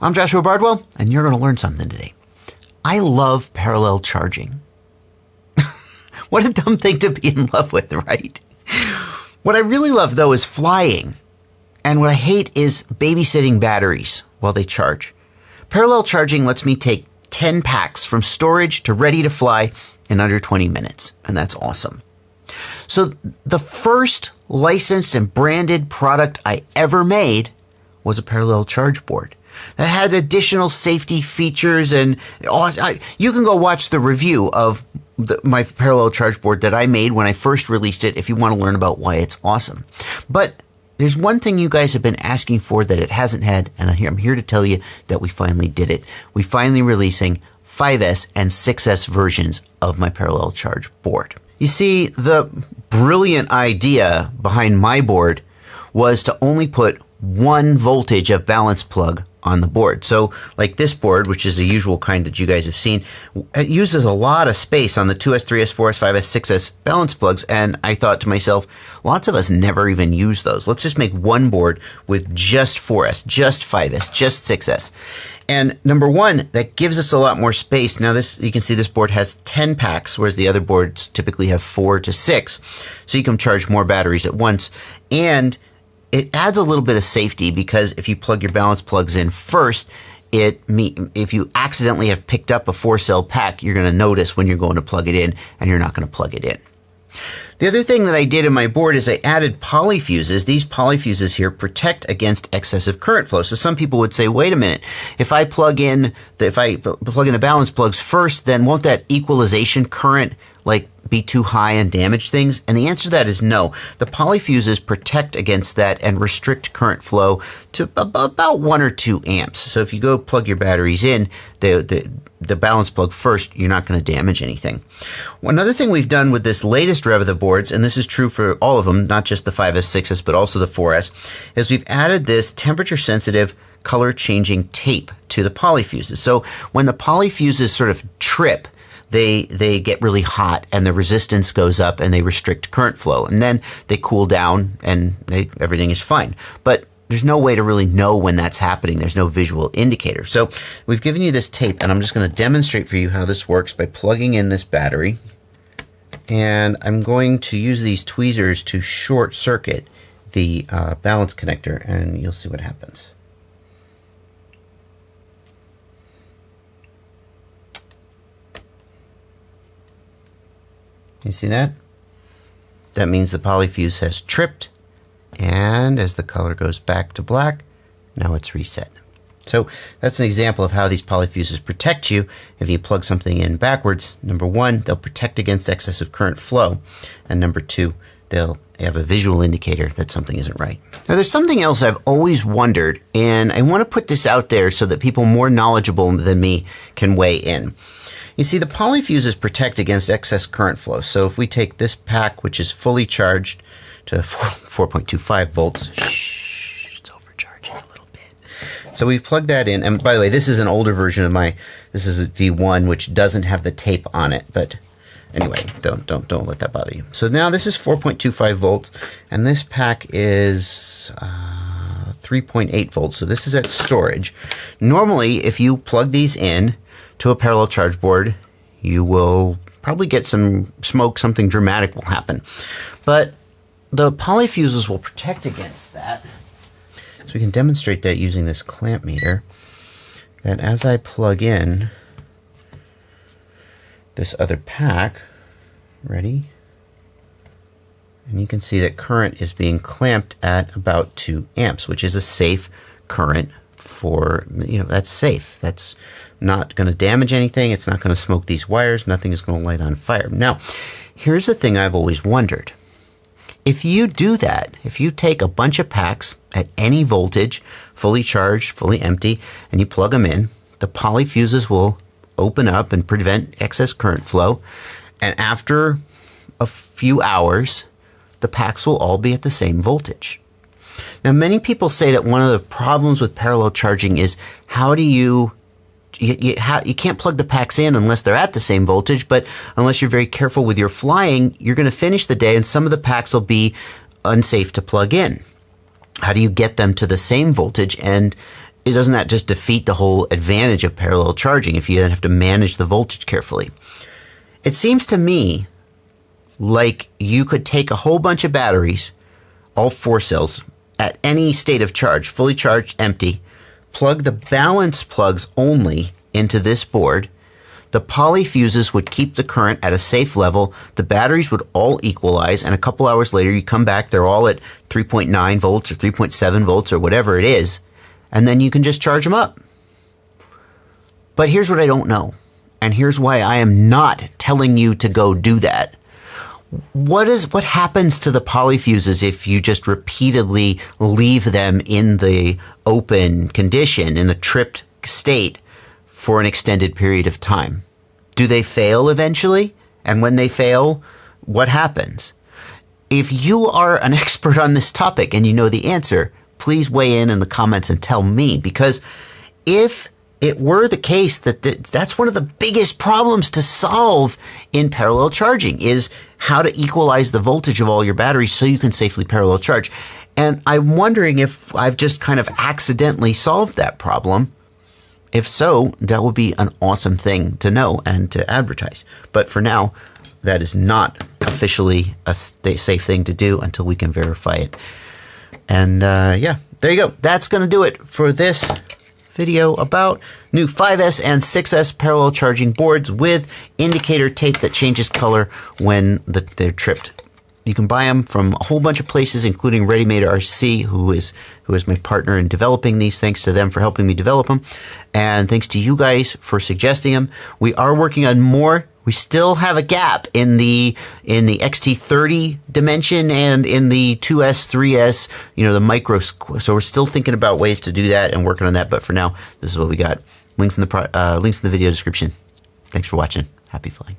I'm Joshua Bardwell, and you're going to learn something today. I love parallel charging. What a dumb thing to be in love with, right? What I really love, though, is flying. And what I hate is babysitting batteries while they charge. Parallel charging lets me take 10 packs from storage to ready to fly in under 20 minutes, and that's awesome. So the first licensed and branded product I ever made was a parallel charge board that had additional safety features, and you can go watch the review of my parallel charge board that I made when I first released it if you want to learn about why it's awesome. But there's one thing you guys have been asking for that it hasn't had, and I'm here to tell you that we finally did it. We finally releasing 5S and 6S versions of my parallel charge board. You see, the brilliant idea behind my board was to only put 1 voltage of balance plug on the board. So like this board, which is the usual kind that you guys have seen, it uses a lot of space on the 2S, 3S, 4S, 5S, 6S balance plugs. And I thought to myself, lots of us never even use those. Let's just make one board with just 4S, just 5S, just 6S. And number one, that gives us a lot more space. Now you can see this board has 10 packs, whereas the other boards typically have 4 to 6. So you can charge more batteries at once. And it adds a little bit of safety because if you plug your balance plugs in first, if you accidentally have picked up a 4-cell pack, you're going to notice when you're going to plug it in, and you're not going to plug it in. The other thing that I did in my board is I added polyfuses. These polyfuses here protect against excessive current flow. So some people would say, wait a minute, if I plug in the balance plugs first, then won't that equalization current be too high and damage things? And the answer to that is no. The polyfuses protect against that and restrict current flow to about 1 or 2 amps. So if you go plug your batteries in, the balance plug first, you're not going to damage anything. Another thing we've done with this latest rev of the boards, and this is true for all of them, not just the 5S, 6S, but also the 4S, is we've added this temperature sensitive color changing tape to the polyfuses. So when the polyfuses sort of trip, they get really hot and the resistance goes up and they restrict current flow, and then they cool down and everything is fine. But there's no way to really know when that's happening. There's no visual indicator. So we've given you this tape, and I'm just going to demonstrate for you how this works by plugging in this battery. And I'm going to use these tweezers to short circuit the balance connector, and you'll see what happens. You see that? That means the polyfuse has tripped, and as the color goes back to black, now it's reset. So that's an example of how these polyfuses protect you. If you plug something in backwards, number one, they'll protect against excessive current flow, and number two, they'll have a visual indicator that something isn't right. Now there's something else I've always wondered, and I want to put this out there so that people more knowledgeable than me can weigh in. You see, the polyfuses protect against excess current flow. So if we take this pack, which is fully charged to 4.25 volts, it's overcharging a little bit. So we plug that in, and by the way, this is an older version of this is a V1, which doesn't have the tape on it, but anyway, don't let that bother you. So now this is 4.25 volts, and this pack is 3.8 volts. So this is at storage. Normally, if you plug these in to a parallel charge board, you will probably get some smoke, something dramatic will happen. But the polyfuses will protect against that. So we can demonstrate that using this clamp meter, that as I plug in this other pack, ready? And you can see that current is being clamped at about 2 amps, which is a safe current for, that's safe. That's not going to damage anything. It's not going to smoke these wires. Nothing is going to light on fire. Now, here's the thing I've always wondered. If you do that, if you take a bunch of packs at any voltage, fully charged, fully empty, and you plug them in, the polyfuses will open up and prevent excess current flow. And after a few hours, the packs will all be at the same voltage. Now, many people say that one of the problems with parallel charging is how do you can't plug the packs in unless they're at the same voltage, but unless you're very careful with your flying, you're going to finish the day and some of the packs will be unsafe to plug in. How do you get them to the same voltage? And doesn't that just defeat the whole advantage of parallel charging if you then have to manage the voltage carefully? It seems to me like you could take a whole bunch of batteries, all 4 cells, at any state of charge, fully charged, empty, plug the balance plugs only into this board. The poly fuses would keep the current at a safe level. The batteries would all equalize, and a couple hours later you come back, they're all at 3.9 volts or 3.7 volts or whatever it is, and then you can just charge them up. But here's what I don't know, and here's why I am not telling you to go do that. What happens to the poly fuses if you just repeatedly leave them in the open condition, in the tripped state, for an extended period of time? Do they fail eventually? And when they fail, what happens? If you are an expert on this topic and you know the answer, please weigh in the comments and tell me, because if it were the case that that's one of the biggest problems to solve in parallel charging, is how to equalize the voltage of all your batteries so you can safely parallel charge. And I'm wondering if I've just kind of accidentally solved that problem. If so, that would be an awesome thing to know and to advertise. But for now, that is not officially a safe thing to do until we can verify it. And yeah, there you go. That's going to do it for this video about new 5S and 6S parallel charging boards with indicator tape that changes color when they're tripped. You can buy them from a whole bunch of places, including Ready Made RC, who is my partner in developing these. Thanks to them for helping me develop them. And thanks to you guys for suggesting them. We are working on more. We still have a gap in the XT30 dimension and in the 2S, 3S, the micro. So we're still thinking about ways to do that and working on that. But for now, this is what we got. Links in the video description. Thanks for watching. Happy flying.